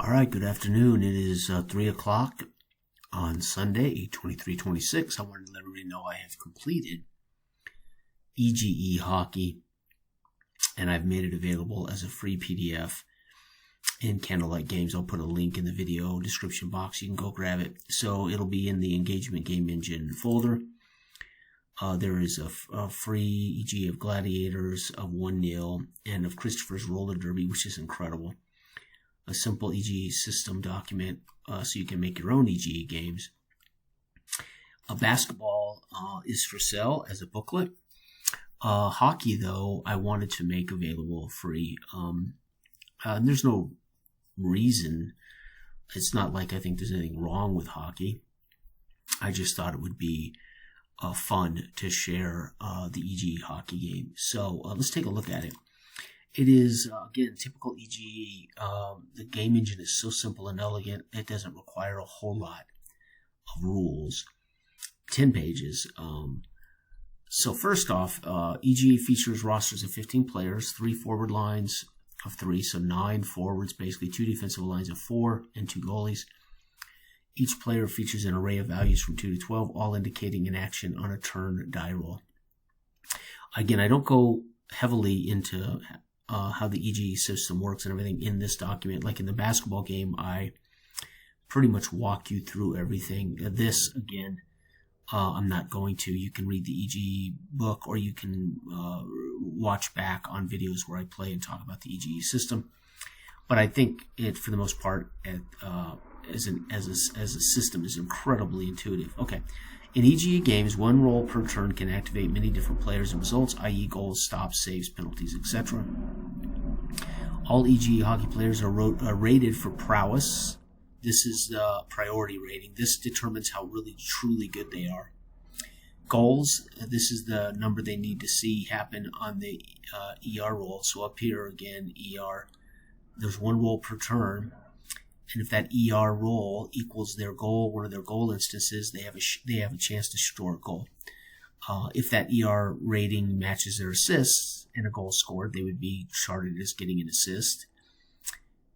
All right, good afternoon. It is 3 o'clock on Sunday, 8/23/26. I wanted to let everybody know I have completed EGE hockey, and I've made it available as a free PDF in Candlelight Games. I'll put a link in the video description box. You can go grab it. So it'll be in the Engagement Game Engine folder. There is a free EGE of Gladiators, of 1-0, and of Christopher's Roller Derby, which is incredible. A simple EGE system document so you can make your own EGE games. Basketball is for sale as a booklet. Hockey, though, I wanted to make available free. And there's no reason. It's not like I think there's anything wrong with hockey. I just thought it would be fun to share the EGE hockey game. So let's take a look at it. It is, again, typical EGE. The game engine is so simple and elegant, it doesn't require a whole lot of rules. 10 pages. So first off, EGE features rosters of 15 players, 3 forward lines of 3, so 9 forwards, basically 2 defensive lines of 4, and 2 goalies. Each player features an array of values from 2 to 12, all indicating an action on a turn die roll. Again, I don't go heavily into how the EGE system works and everything in this document. Like in the basketball game, I pretty much walk you through everything. This, again, I'm not going to. You can read the EGE book, or you can watch back on videos where I play and talk about the EGE system. But I think it, for the most part, as a system, is incredibly intuitive. Okay. In EGE games, 1 roll per turn can activate many different players and results, i.e. goals, stops, saves, penalties, etc. All EGE hockey players are rated for prowess. This is the priority rating. This determines how really, truly good they are. Goals, this is the number they need to see happen on the ER roll. So up here, again, ER, there's 1 roll per turn. And if that ER roll equals their goal, one of their goal instances, they have a chance to score a goal. If that ER rating matches their assists and a goal scored, they would be charted as getting an assist.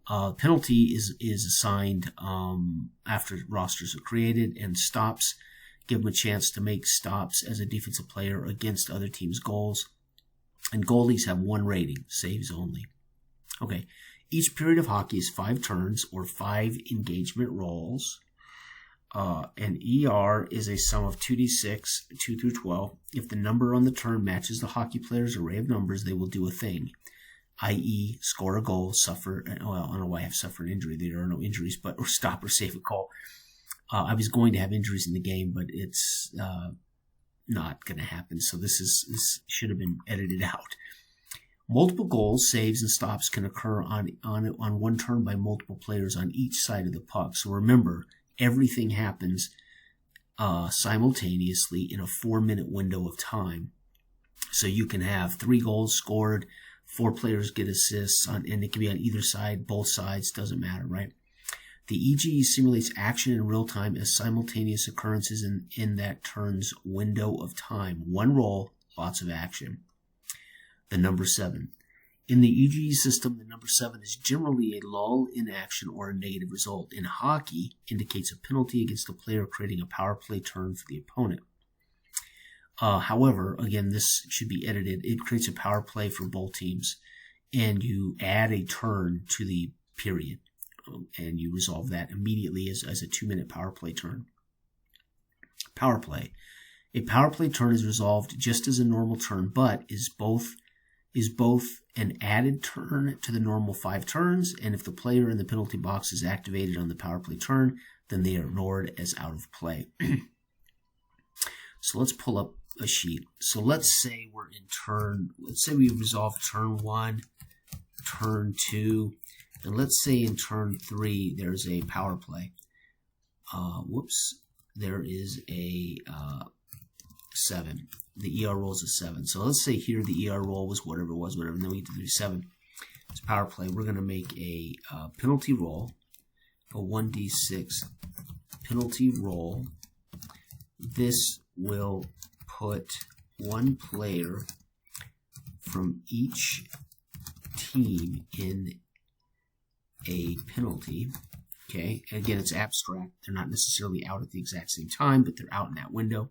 Penalty is assigned after rosters are created, and stops give them a chance to make stops as a defensive player against other teams' goals. And goalies have 1 rating, saves only. Okay. Each period of hockey is 5 turns or 5 engagement rolls. And ER is a sum of 2d6, 2 through 12. If the number on the turn matches the hockey player's array of numbers, they will do a thing, i.e. score a goal, suffer, well, I don't know why I have suffered an injury. There are no injuries, but or stop or save a goal. I was going to have injuries in the game, but it's not going to happen. So this should have been edited out. Multiple goals, saves, and stops can occur on 1 turn by multiple players on each side of the puck. So remember, everything happens simultaneously in a 4-minute window of time. So you can have 3 goals scored, 4 players get assists, and it can be on either side, both sides, doesn't matter, right? The EGE simulates action in real time as simultaneous occurrences in that turn's window of time. 1 roll, lots of action. The number 7. In the EGE system, the number 7 is generally a lull in action or a negative result. In hockey, indicates a penalty against a player creating a power play turn for the opponent. However, again, this should be edited. It creates a power play for both teams, and you add a turn to the period, and you resolve that immediately as a 2-minute power play turn. Power play. A power play turn is resolved just as a normal turn, but is both an added turn to the normal 5 turns, and if the player in the penalty box is activated on the power play turn, then they are ignored as out of play. So let's pull up a sheet. So let's say let's say we resolve turn 1, turn 2, and let's say in turn 3 there's a power play. There is a 7. The ER roll is a 7. So let's say here the ER roll was whatever it was, and then we get to do 7. It's power play. We're going to make a penalty roll, a 1d6 penalty roll. This will put 1 player from each team in a penalty. Okay, and again, it's abstract. They're not necessarily out at the exact same time, but they're out in that window,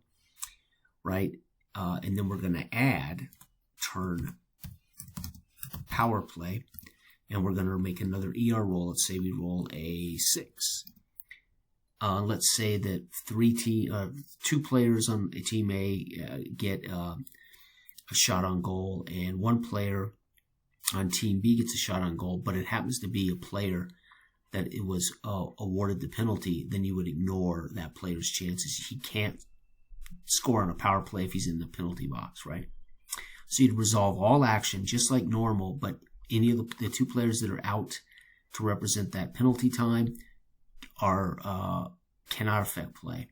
right? And then we're going to add turn power play, and we're going to make another ER roll. Let's say we roll a 6. Let's say that 2 players on a team A get a shot on goal, and 1 player on team B gets a shot on goal, but it happens to be a player that it was awarded the penalty. Then you would ignore that player's chances. He can't score on a power play if he's in the penalty box, right? So you'd resolve all action just like normal, but any of the 2 players that are out to represent that penalty time are cannot affect play,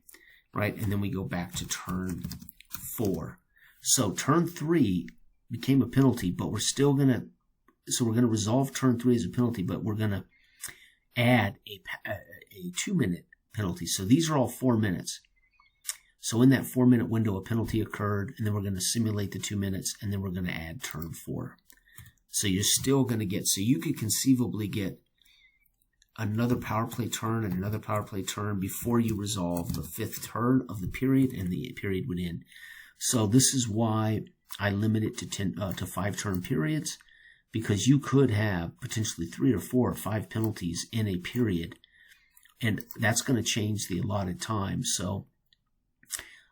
right? And then we go back to turn 4. So turn 3 became a penalty, but we're still gonna resolve turn 3 as a penalty, but we're gonna add a 2-minute penalty. So these are all 4 minutes. So in that 4-minute window, a penalty occurred, and then we're going to simulate the 2 minutes, and then we're going to add turn 4. So you're still going to get, so you could conceivably get another power play turn and another power play turn before you resolve the 5th turn of the period, and the period would end. So this is why I limit it to 5 turn periods, because you could have potentially 3 or 4 or 5 penalties in a period, and that's going to change the allotted time. So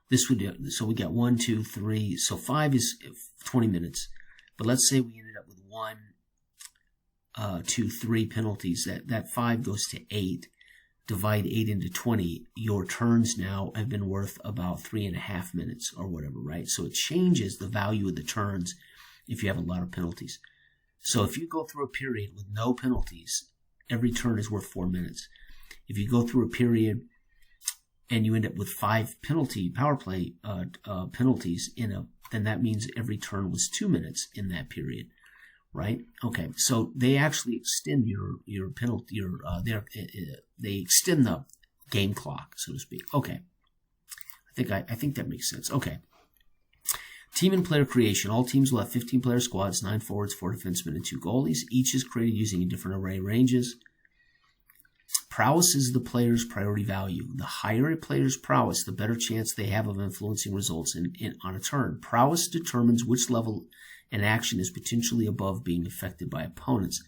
this would, so we got 1, 2, 3. So 5 is 20 minutes. But let's say we ended up with 1, 2, 3 penalties. That 5 goes to 8. Divide 8 into 20. Your turns now have been worth about 3.5 minutes or whatever, right? So it changes the value of the turns if you have a lot of penalties. So if you go through a period with no penalties, every turn is worth 4 minutes. If you go through a period and you end up with 5 power play penalties then that means every turn was 2 minutes in that period, right? Okay, so they actually extend your penalty, they extend the game clock, so to speak. Okay, I think that makes sense. Okay, team and player creation. All teams will have 15-player squads, 9 forwards, 4 defensemen, and 2 goalies. Each is created using a different array ranges. Prowess is the player's priority value. The higher a player's prowess, the better chance they have of influencing results on a turn. Prowess determines which level an action is potentially above being affected by opponents.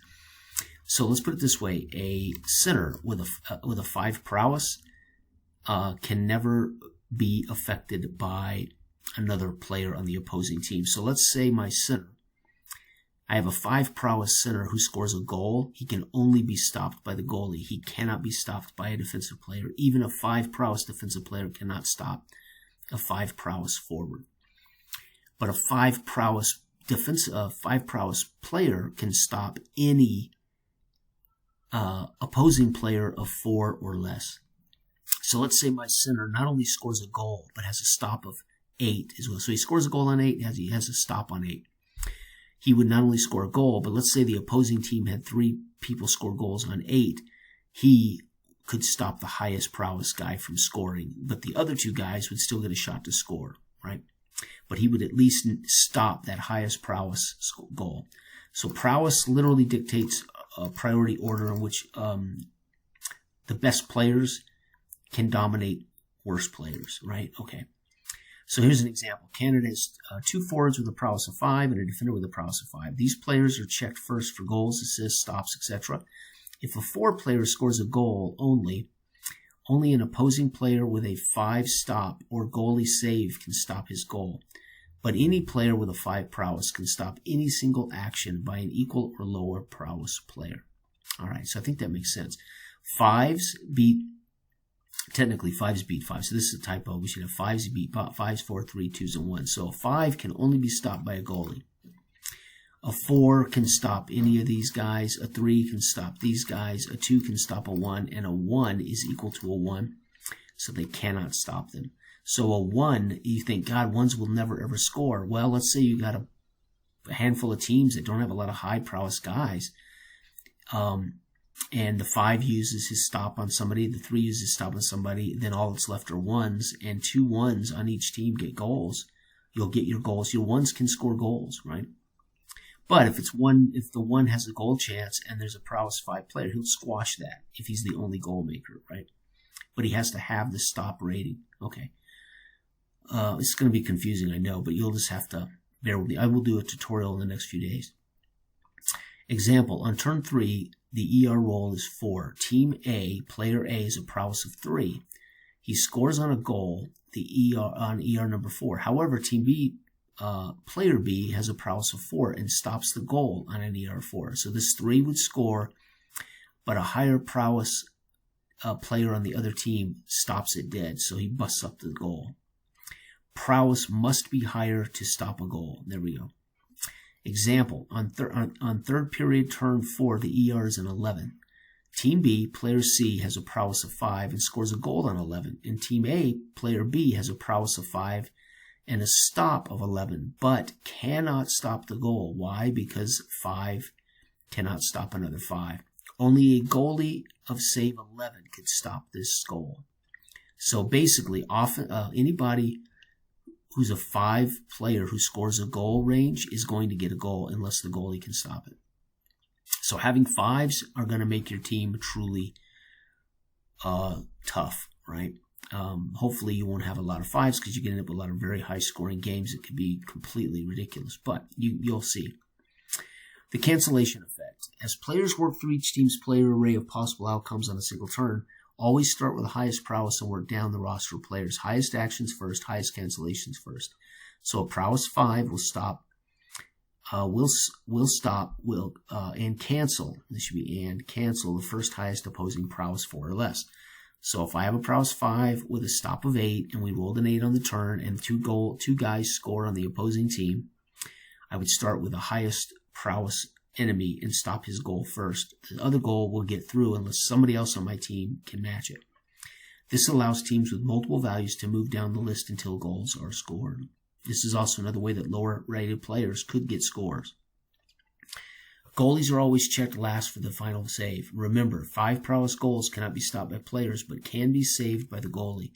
So let's put it this way: a center with a 5 prowess can never be affected by another player on the opposing team. So let's say my center, I have a 5 prowess center who scores a goal. He can only be stopped by the goalie. He cannot be stopped by a defensive player. Even a 5 prowess defensive player cannot stop a 5 prowess forward. But a 5 prowess player can stop any opposing player of 4 or less. So let's say my center not only scores a goal, but has a stop of 8 as well. So he scores a goal on 8, he has a stop on 8. He would not only score a goal, but let's say the opposing team had 3 people score goals on 8. He could stop the highest prowess guy from scoring, but the other 2 guys would still get a shot to score, right? But he would at least stop that highest prowess goal. So prowess literally dictates a priority order in which the best players can dominate worse players, right? Okay. So here's an example. Canada has 2 forwards with a prowess of 5 and a defender with a prowess of 5. These players are checked first for goals, assists, stops, etc. If a 4 player scores a goal only an opposing player with a 5 stop or goalie save can stop his goal. But any player with a 5 prowess can stop any single action by an equal or lower prowess player. All right, so I think that makes sense. Technically, 5s beat 5. So this is a typo. We should have 5s beat 5s, 4, 3, 2s, and 1. So a 5 can only be stopped by a goalie. A 4 can stop any of these guys. A 3 can stop these guys. A 2 can stop a 1. And a 1 is equal to a 1. So they cannot stop them. So a 1, you think, God, 1s will never ever score. Well, let's say you got a handful of teams that don't have a lot of high prowess guys. And the 5 uses his stop on somebody, the 3 uses his stop on somebody, then all that's left are 1s, and 2 1s on each team get goals. You'll get your goals. Your 1s can score goals, right? But if the one has a goal chance and there's a prowess 5 player, he'll squash that if he's the only goal maker, right? But he has to have the stop rating. Okay. It's going to be confusing, I know, but you'll just have to bear with me. I will do a tutorial in the next few days. Example, on turn 3, the ER roll is 4. Team A, player A, is a prowess of 3. He scores on a goal, on ER number 4. However, Team B, player B, has a prowess of 4 and stops the goal on an ER 4. So this 3 would score, but a higher prowess player on the other team stops it dead, so he busts up the goal. Prowess must be higher to stop a goal. There we go. Example, on third period, turn 4, the ER is an 11. Team B, player C, has a prowess of 5 and scores a goal on 11. And Team A, player B, has a prowess of 5 and a stop of 11, but cannot stop the goal. Why? Because 5 cannot stop another 5. Only a goalie of save 11 could stop this goal. So basically, often anybody who's a 5 player who scores a goal range is going to get a goal unless the goalie can stop it. So having 5s are going to make your team truly tough, right? Hopefully you won't have a lot of 5s because you get end up with a lot of very high scoring games that could be completely ridiculous, but you'll see. The cancellation effect. As players work through each team's player array of possible outcomes on a single turn, always start with the highest prowess and work down the roster of players. Highest actions first, highest cancellations first. So a prowess 5 will stop, and cancel. This should be and cancel the first highest opposing prowess 4 or less. So if I have a prowess 5 with a stop of 8 and we rolled an 8 on the turn and two guys score on the opposing team, I would start with the highest prowess enemy and stop his goal first. The other goal will get through unless somebody else on my team can match it. This allows teams with multiple values to move down the list until goals are scored. This is also another way that lower rated players could get scores. Goalies are always checked last for the final save. Remember, 5 prowess goals cannot be stopped by players but can be saved by the goalie.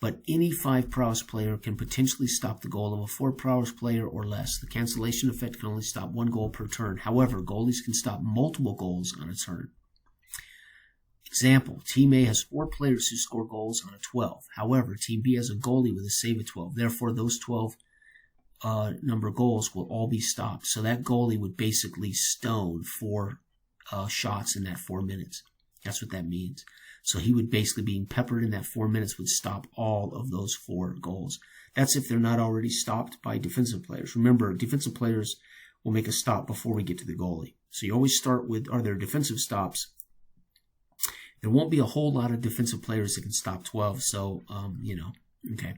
But any 5 prowess player can potentially stop the goal of a 4 prowess player or less. The cancellation effect can only stop 1 goal per turn. However, goalies can stop multiple goals on a turn. Example, Team A has 4 players who score goals on a 12. However, Team B has a goalie with a save of 12. Therefore, those 12 number of goals will all be stopped. So that goalie would basically stone 4 shots in that 4 minutes. That's what that means. So he would basically, being peppered in that 4 minutes, would stop all of those 4 goals. That's if they're not already stopped by defensive players. Remember, defensive players will make a stop before we get to the goalie. So you always start with, are there defensive stops? There won't be a whole lot of defensive players that can stop 12, so, okay.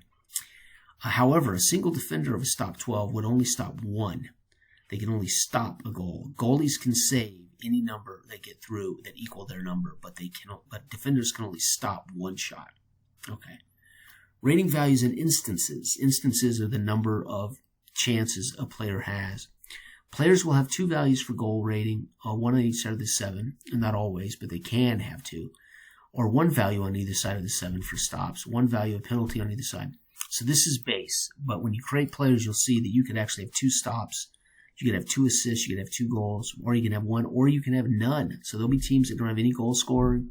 However, a single defender of a stop 12 would only stop 1. They can only stop a goal. Goalies can save any number they get through that equal their number, but defenders can only stop 1 shot. Okay. Rating values and instances. Instances are the number of chances a player has. Players will have 2 values for goal rating, 1 on each side of the 7, and not always, but they can have 2, or 1 value on either side of the 7 for stops, 1 value of penalty on either side. So this is base, but when you create players, you'll see that you could actually have 2 stops. You could have 2 assists, you could have 2 goals, or you can have 1, or you can have none. So there'll be teams that don't have any goal scoring.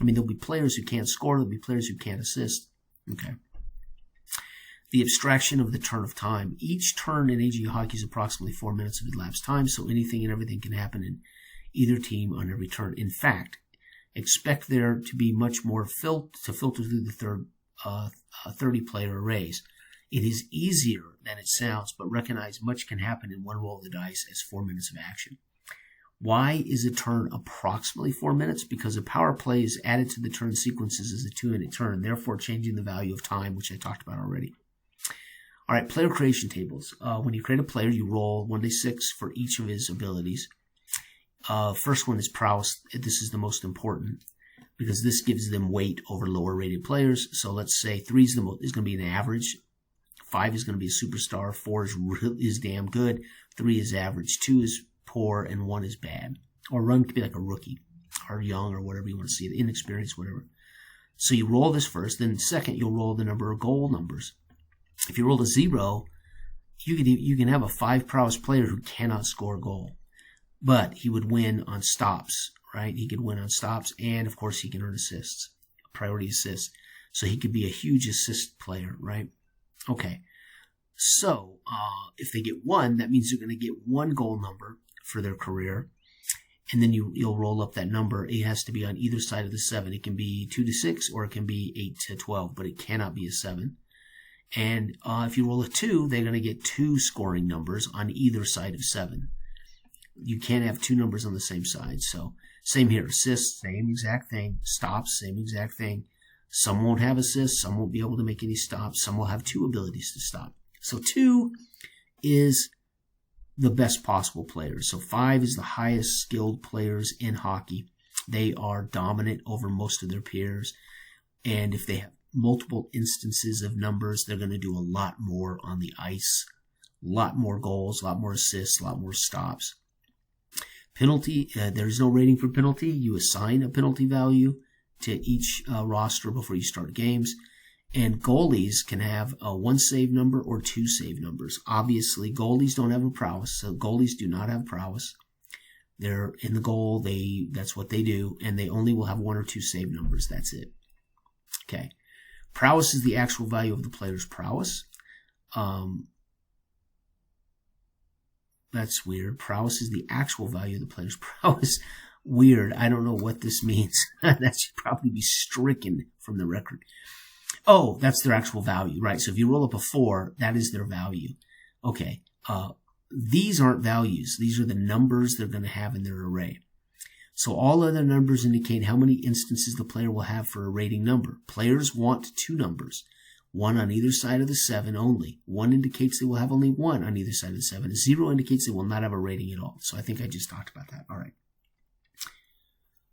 There'll be players who can't score, there'll be players who can't assist. Okay. The abstraction of the turn of time. Each turn in EGE hockey is approximately 4 minutes of elapsed time, so anything and everything can happen in either team on every turn. In fact, expect there to be much more filter through the 30-player arrays. It is easier than it sounds, but recognize much can happen in one roll of the dice as 4 minutes of action. Why is a turn approximately 4 minutes? Because a power play is added to the turn sequences as a 2-minute turn, therefore changing the value of time, which I talked about already. All right, player creation tables. When you create a player, you roll 1d6 for each of his abilities. First one is prowess. This is the most important because this gives them weight over lower rated players. So let's say 3 is going to be an average. 5 is going to be a superstar. 4 is damn good. 3 is average. 2 is poor, and 1 is bad. Or 1 could be like a rookie, or young, or whatever you want to see, inexperienced, whatever. So you roll this first. Then second, you'll roll the number of goal numbers. If you roll a 0, you can have a 5 prowess player who cannot score a goal, but he would win on stops, right? He could win on stops, and of course he can earn assists, priority assists. So he could be a huge assist player, right? Okay. So if they get 1, that means they're going to get 1 goal number for their career. And then you'll roll up that number. It has to be on either side of the 7. It can be 2 to 6 or it can be 8 to 12, but it cannot be a 7. And if you roll a 2, they're going to get 2 scoring numbers on either side of 7. You can't have 2 numbers on the same side. So same here. Assists, same exact thing. Stops, same exact thing. Some won't have assists. Some won't be able to make any stops. Some will have 2 abilities to stop. So 2 is the best possible players. So 5 is the highest skilled players in hockey. They are dominant over most of their peers. And if they have multiple instances of numbers, they're going to do a lot more on the ice. A lot more goals, a lot more assists, a lot more stops. Penalty, there's no rating for penalty. You assign a penalty value to each roster before you start games. And goalies can have a 1 save number or 2 save numbers. Obviously, goalies don't have a prowess, so goalies do not have prowess. They're in the goal, that's what they do, and they only will have 1 or 2 save numbers. That's it. Okay. Prowess is the actual value of the player's prowess. That's weird. Prowess is the actual value of the player's prowess. Weird. I don't know what this means. That should probably be stricken from the record. Oh, that's their actual value, right? So if you roll up a 4, that is their value. Okay. These aren't values. These are the numbers they're going to have in their array. So all other numbers indicate how many instances the player will have for a rating number. Players want 2 numbers, 1 on either side of the 7 only. 1 indicates they will have only 1 on either side of the 7. 0 indicates they will not have a rating at all. So I think I just talked about that. All right.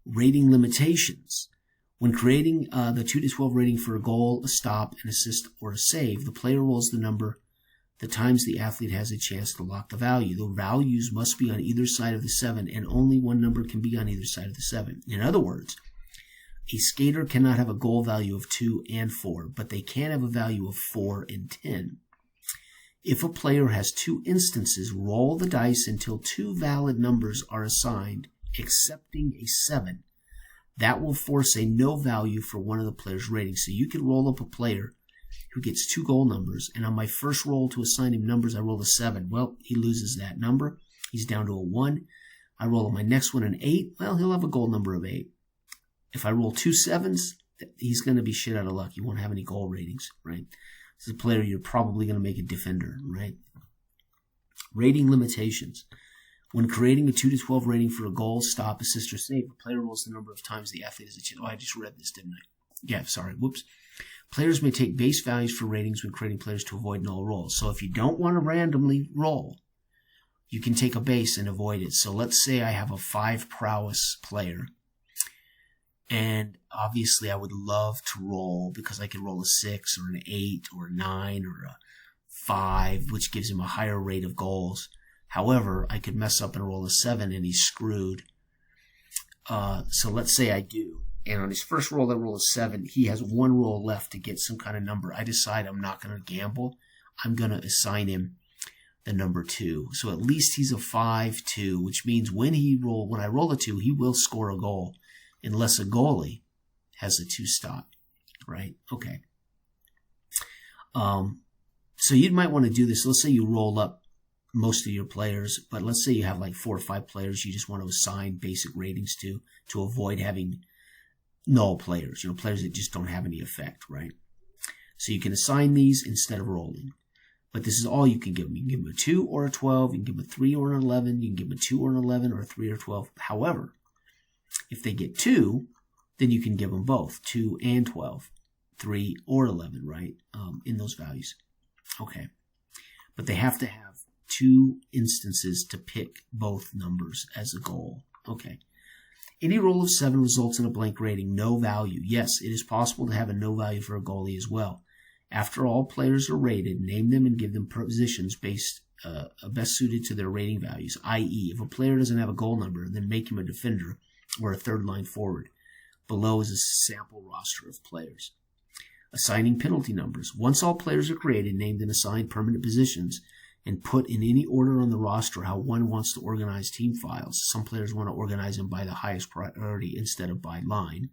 Rating limitations. When creating the 2 to 12 rating for a goal, a stop, an assist, or a save, the player rolls the number the times the athlete has a chance to lock the value. The values must be on either side of the 7, and only 1 number can be on either side of the 7. In other words, a skater cannot have a goal value of 2 and 4, but they can have a value of 4 and 10. If a player has 2 instances, roll the dice until 2 valid numbers are assigned, excepting a 7. That will force a no value for one of the player's ratings. So you could roll up a player who gets 2 goal numbers, and on my first roll to assign him numbers, I roll a 7. Well, he loses that number. He's down to a 1. I roll on my next one an 8. Well, he'll have a goal number of 8. If I roll 2 7s, he's going to be shit out of luck. He won't have any goal ratings, right? This is a player you're probably going to make a defender, right? Rating limitations. When creating a 2 to 12 rating for a goal, stop, assist, or save, the player rolls the number of times the athlete has a chance. Oh, I just read this, didn't I? Yeah, sorry. Whoops. Players may take base values for ratings when creating players to avoid null rolls. So if you don't want to randomly roll, you can take a base and avoid it. So let's say I have a 5 prowess player, and obviously I would love to roll because I could roll a 6 or an 8 or a 9 or a 5, which gives him a higher rate of goals. However, I could mess up and roll a 7 and he's screwed. So let's say I do. And on his first roll, I roll a 7. He has 1 roll left to get some kind of number. I decide I'm not going to gamble. I'm going to assign him the number 2. So at least he's a 5-2, which means when I roll a 2, he will score a goal unless a goalie has a 2 stop, right? Okay. So you might want to do this. Let's say you roll up most of your players, but let's say you have like 4 or 5 players you just want to assign basic ratings to avoid having null players, players that just don't have any effect, right? So you can assign these instead of rolling. But this is all you can give them. You can give them a 2 or a 12. You can give them a 3 or an 11. You can give them a 2 or an 11 or a 3 or 12. However, if they get 2, then you can give them both, 2 and 12, 3 or 11, right, in those values. Okay. But they have to have 2 instances to pick both numbers as a goal. Okay. Any roll of 7 results in a blank rating, no value. Yes, it is possible to have a no value for a goalie as well. After all players are rated, name them and give them positions best suited to their rating values, i.e., if a player doesn't have a goal number, then make him a defender or a third line forward. Below is a sample roster of players. Assigning penalty numbers. Once all players are created, named, and assigned permanent positions, and put in any order on the roster how one wants to organize team files. Some players want to organize them by the highest priority instead of by line.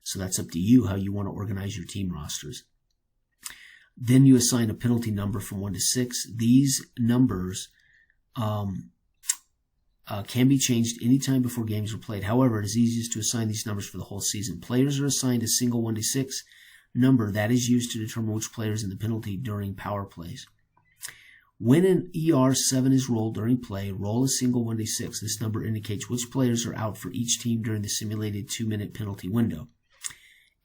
So that's up to you how you want to organize your team rosters. Then you assign a penalty number from 1 to 6. These numbers can be changed anytime before games are played. However, it is easiest to assign these numbers for the whole season. Players are assigned a single 1 to 6 number that is used to determine which player is in the penalty during power plays. When an ER7 is rolled during play, roll a single 1 to 6. This number indicates which players are out for each team during the simulated 2-minute penalty window.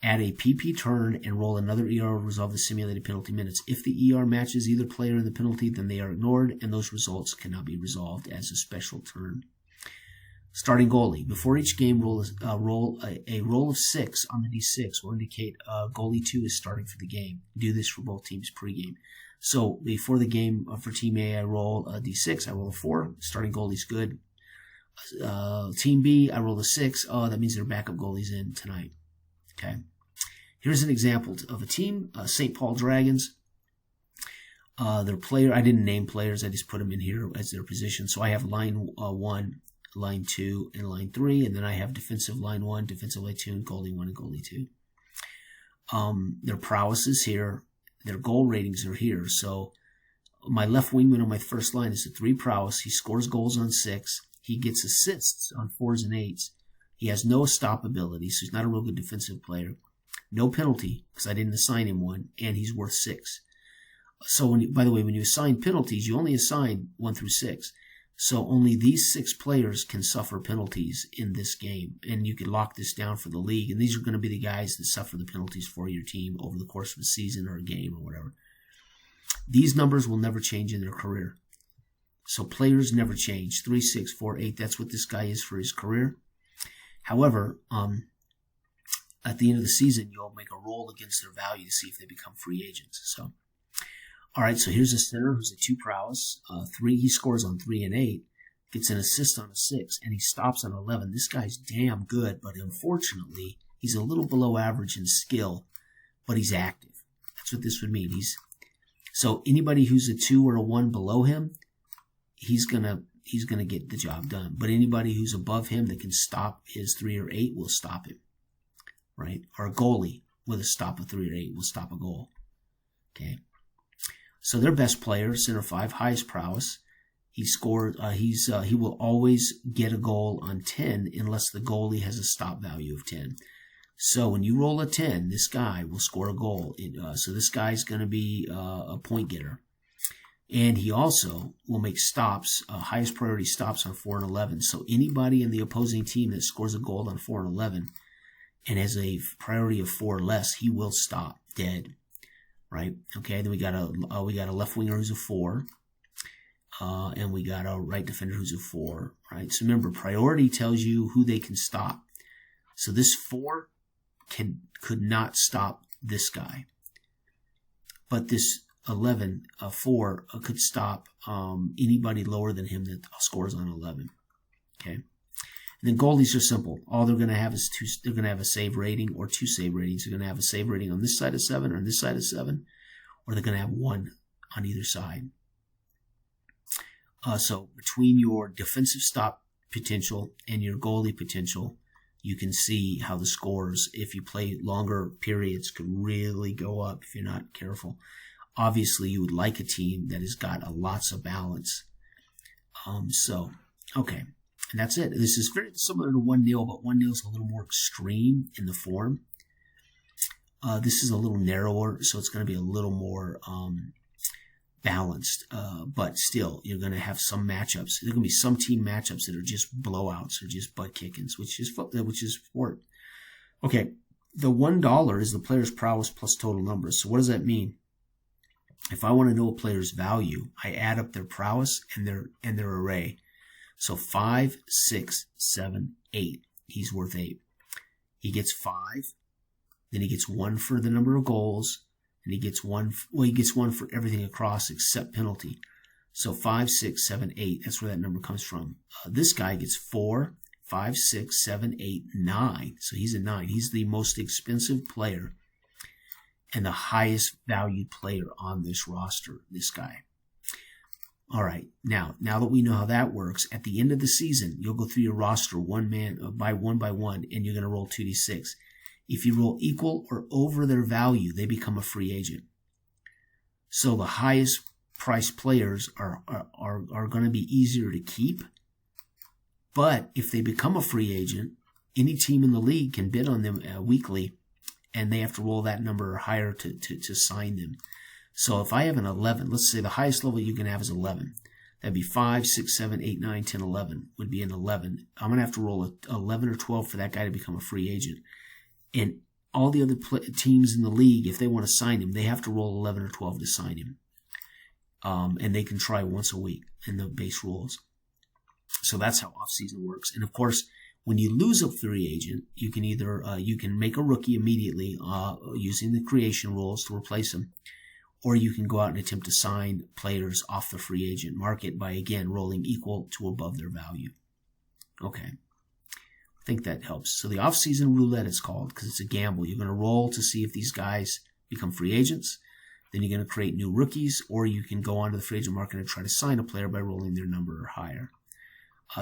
Add a PP turn and roll another ER to resolve the simulated penalty minutes. If the ER matches either player in the penalty, then they are ignored, and those results cannot be resolved as a special turn. Starting goalie. Before each game, a roll of 6 on the D6 will indicate goalie 2 is starting for the game. Do this for both teams pregame. So before the game for Team A, I roll a D6. I roll a 4. Starting goalie's good. Team B, I roll a 6. Oh, that means their backup goalie's in tonight. Okay. Here's an example of a team, St. Paul Dragons. Their player, I didn't name players. I just put them in here as their position. So I have line 1, line 2, and line 3. And then I have defensive line 1, defensive line 2, and goalie 1 and goalie 2. Their prowess is here. Their goal ratings are here. So my left wingman on my first line is a 3 prowess. He scores goals on 6. He gets assists on 4s and 8s. He has no stop ability, so he's not a real good defensive player. No penalty, because I didn't assign him one, and he's worth 6. So, by the way, when you assign penalties, you only assign 1 through 6. So only these 6 players can suffer penalties in this game, and you can lock this down for the league. And these are going to be the guys that suffer the penalties for your team over the course of a season or a game or whatever. These numbers will never change in their career. So players never change. 3, 6, 4, 8. That's what this guy is for his career. However, at the end of the season, you'll make a roll against their value to see if they become free agents. So, all right, so here's a center who's a 2 prowess. 3, he scores on 3 and 8, gets an assist on a 6, and he stops on 11. This guy's damn good, but unfortunately, he's a little below average in skill, but he's active. That's what this would mean. So anybody who's a 2 or a 1 below him, he's gonna get the job done. But anybody who's above him that can stop his 3 or 8 will stop him, right? Or a goalie with a stop of 3 or 8 will stop a goal. Okay. So their best player, center 5, highest prowess. He scored. He will always get a goal on 10 unless the goalie has a stop value of 10. So when you roll a 10, this guy will score a goal. So this guy's going to be a point getter. And he also will make stops, highest priority stops on 4 and 11. So anybody in the opposing team that scores a goal on 4 and 11 and has a priority of 4 or less, he will stop dead, right? Okay, then we got a left winger who's a 4, and we got a right defender who's a 4, right? So remember, priority tells you who they can stop. So this 4 could not stop this guy, but this 4 could stop anybody lower than him that scores on 11. Okay, and then goalies are simple. All they're going to have is they're going to have a save rating or 2 save ratings. They're going to have a save rating on this side of 7 or on this side of 7, or they're going to have 1 on either side. So between your defensive stop potential and your goalie potential, you can see how the scores, if you play longer periods, could really go up if you're not careful. Obviously, you would like a team that has got lots of balance. Okay. And that's it. This is very similar to 1-0, but 1-0 is a little more extreme in the form. This is a little narrower, so it's going to be a little more balanced. But still, you're going to have some matchups. There are going to be some team matchups that are just blowouts or just butt kickings, which is sport. Okay, the $1 is the player's prowess plus total numbers. So what does that mean? If I want to know a player's value, I add up their prowess and their array. So 5, 6, 7, 8. He's worth 8. He gets 5. Then he gets 1 for the number of goals. And he gets 1. He gets 1 for everything across except penalty. So 5, 6, 7, 8. That's where that number comes from. This guy gets 4, 5, 6, 7, 8, 9. So he's a 9. He's the most expensive player and the highest valued player on this roster, this guy. All right. Now that we know how that works, at the end of the season, you'll go through your roster by one, and you're going to roll 2d6. If you roll equal or over their value, they become a free agent. So the highest priced players are going to be easier to keep. But if they become a free agent, any team in the league can bid on them weekly, and they have to roll that number or higher to sign them. So if I have an 11, let's say the highest level you can have is 11. That'd be 5, 6, 7, 8, 9, 10, 11 would be an 11. I'm going to have to roll a 11 or 12 for that guy to become a free agent. And all the other teams in the league, if they want to sign him, they have to roll 11 or 12 to sign him. And they can try once a week in the base rules. So that's how off-season works. And of course, when you lose a free agent, you can either you can make a rookie immediately using the creation rules to replace him, or you can go out and attempt to sign players off the free agent market by, again, rolling equal to above their value. Okay. I think that helps. So the off-season roulette is called because it's a gamble. You're going to roll to see if these guys become free agents. Then you're going to create new rookies, or you can go onto the free agent market and try to sign a player by rolling their number or higher.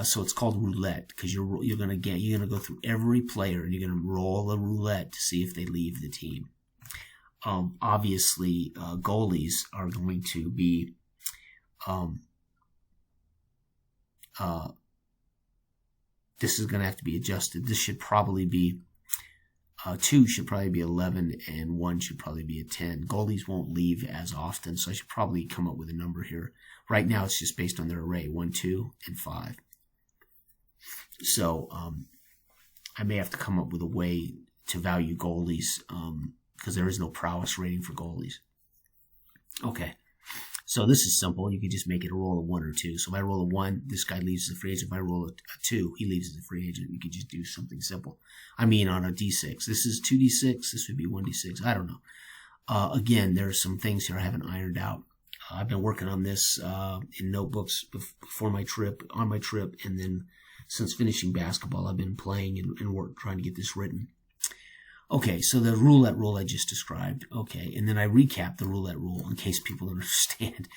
So it's called roulette because you're going to go through every player and you're going to roll a roulette to see if they leave the team. Obviously, goalies are going to be this is going to have to be adjusted. This should probably be 2 should probably be 11 and 1 should probably be a 10. Goalies won't leave as often, so I should probably come up with a number here. Right now, it's just based on their array, 1, 2, and 5. So I may have to come up with a way to value goalies because there is no prowess rating for goalies. Okay, so this is simple. You can just make it a roll of 1 or 2. So if I roll a 1, this guy leaves as a free agent. If I roll a 2, he leaves as a free agent. You can just do something simple. I mean, on a D6. This is 2D6. This would be 1D6. I don't know. Again, there are some things here I haven't ironed out. I've been working on this in notebooks before my trip, on my trip, and then since finishing basketball, I've been playing and work trying to get this written. Okay, so the roulette rule I just described. Okay, and then I recap the roulette rule in case people don't understand.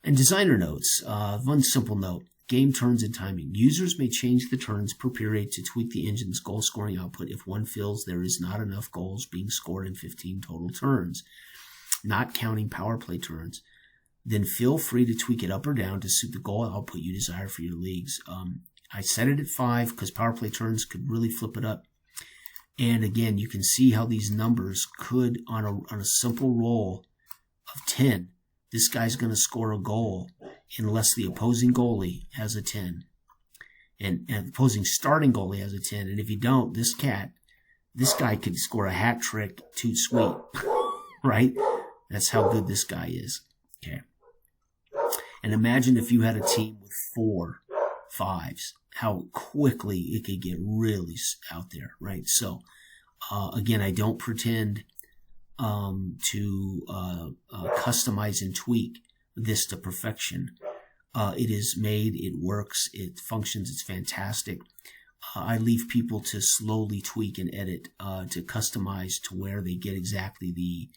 And designer notes, one simple note. Game turns and timing. Users may change the turns per period to tweak the engine's goal scoring output if one feels there is not enough goals being scored in 15 total turns, not counting power play turns. Then feel free to tweak it up or down to suit the goal output you desire for your leagues. I set it at 5 because power play turns could really flip it up. And again, you can see how these numbers could, on a simple roll of 10, this guy's going to score a goal unless the opposing goalie has a 10. And the opposing starting goalie has a 10. And if you don't, this guy could score a hat trick too sweet, right? That's how good this guy is. Okay. And imagine if you had a team with 4 5s, how quickly it could get really out there, right? So, again, I don't pretend to customize and tweak this to perfection. It is made, it works, it functions, it's fantastic. I leave people to slowly tweak and edit to customize to where they get exactly the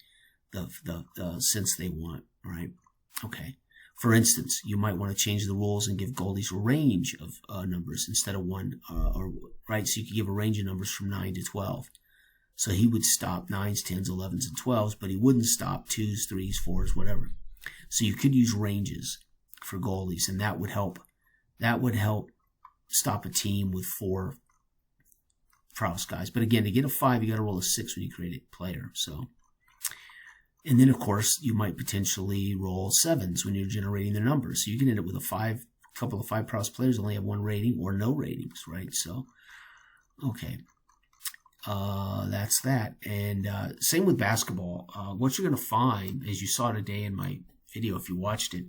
sense they want, right? Okay. For instance, you might want to change the rules and give goalies a range of numbers instead of 1, right? So you could give a range of numbers from 9 to 12. So he would stop 9s, 10s, 11s, and 12s, but he wouldn't stop 2s, 3s, 4s, whatever. So you could use ranges for goalies, and that would help. That would help stop a team with 4 prowess guys. But again, to get a 5, you got to roll a 6 when you create a player. So. And then, of course, you might potentially roll 7s when you're generating their numbers. So you can end up with a couple of 5 prowess players only have 1 rating or no ratings, right? So, okay. That's that. And same with basketball. What you're going to find, as you saw today in my video, if you watched it,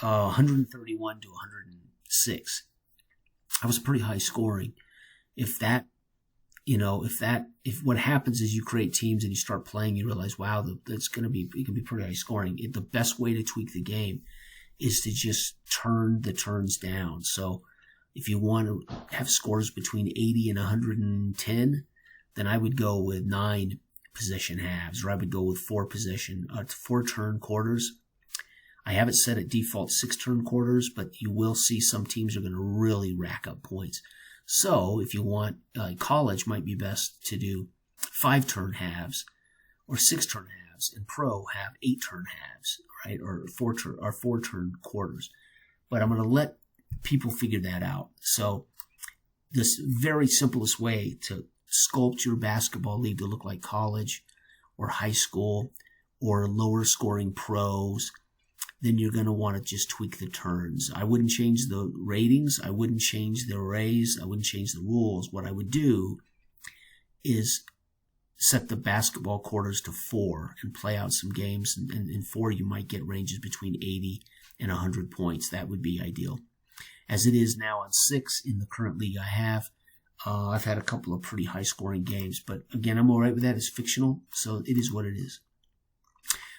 131 to 106. That was pretty high scoring. If what happens is you create teams and you start playing, you realize, wow, it can be pretty high scoring. The best way to tweak the game is to just turn the turns down. So if you want to have scores between 80 and 110, then I would go with 9 possession halves, or I would go with 4 turn quarters. I have it set at default 6-turn quarters, but you will see some teams are going to really rack up points. So if you want, college might be best to do 5-turn halves or 6-turn halves, and pro have 8-turn halves, right? Or 4-turn quarters. But I'm going to let people figure that out. So this very simplest way to sculpt your basketball league to look like college or high school or lower scoring pros, then you're going to want to just tweak the turns. I wouldn't change the ratings. I wouldn't change the arrays. I wouldn't change the rules. What I would do is set the basketball quarters to 4 and play out some games. And in 4, you might get ranges between 80 and 100 points. That would be ideal. As it is now on 6 in the current league I have, I've had a couple of pretty high-scoring games. But again, I'm all right with that. It's fictional, so it is what it is.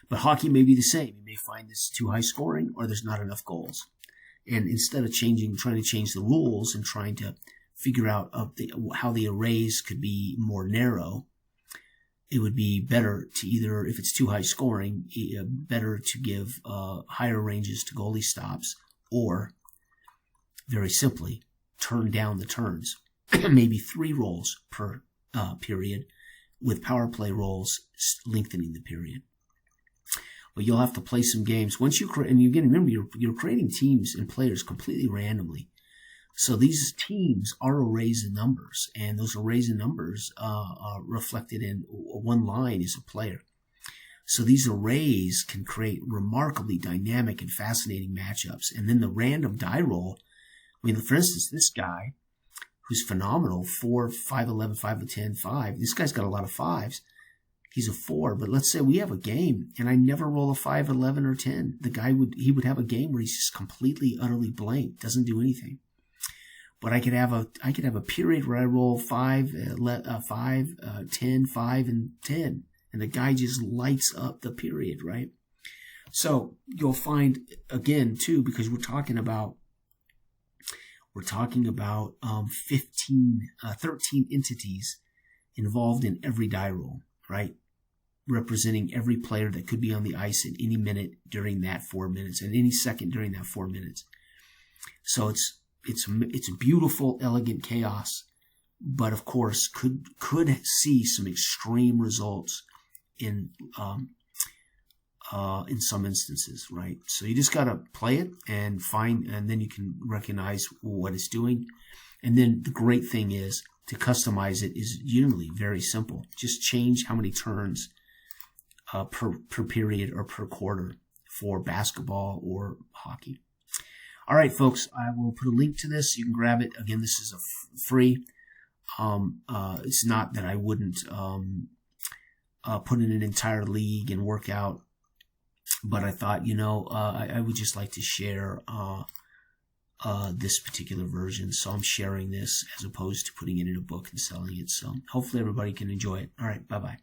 But hockey may be the same. You may find this too high scoring or there's not enough goals. And instead of trying to change the rules and trying to figure out how the arrays could be more narrow, it would be better to either, if it's too high scoring, better to give higher ranges to goalie stops, or very simply turn down the turns. Maybe 3 rolls per period, with power play rolls lengthening the period. But you'll have to play some games. Once you create, and you remember, you're creating teams and players completely randomly. So these teams are arrays of numbers, and those arrays of numbers are reflected in one line as a player. So these arrays can create remarkably dynamic and fascinating matchups. And then the random die roll, I mean, for instance, this guy who's phenomenal, 4, 5'11", 5'10", 5. This guy's got a lot of 5s. He's a 4, but let's say we have a game and I never roll a 5, 11, or 10. The guy would have a game where he's just completely, utterly blank, doesn't do anything. But I could have a period where I roll 5, 10, 5, and 10, and the guy just lights up the period, right? So you'll find again too, because we're talking about 13 entities involved in every die roll, right? Representing every player that could be on the ice at any minute during that 4 minutes, and any second during that 4 minutes. So it's a beautiful, elegant chaos, but of course could see some extreme results in some instances, right? So you just gotta play it and then you can recognize what it's doing. And then the great thing is to customize it is usually very simple. Just change how many turns per period or per quarter for basketball or hockey. All right, folks, I will put a link to this. You can grab it. Again, this is free. It's not that I wouldn't put in an entire league and work out, but I thought, I would just like to share this particular version. So I'm sharing this as opposed to putting it in a book and selling it. So hopefully everybody can enjoy it. All right, bye-bye.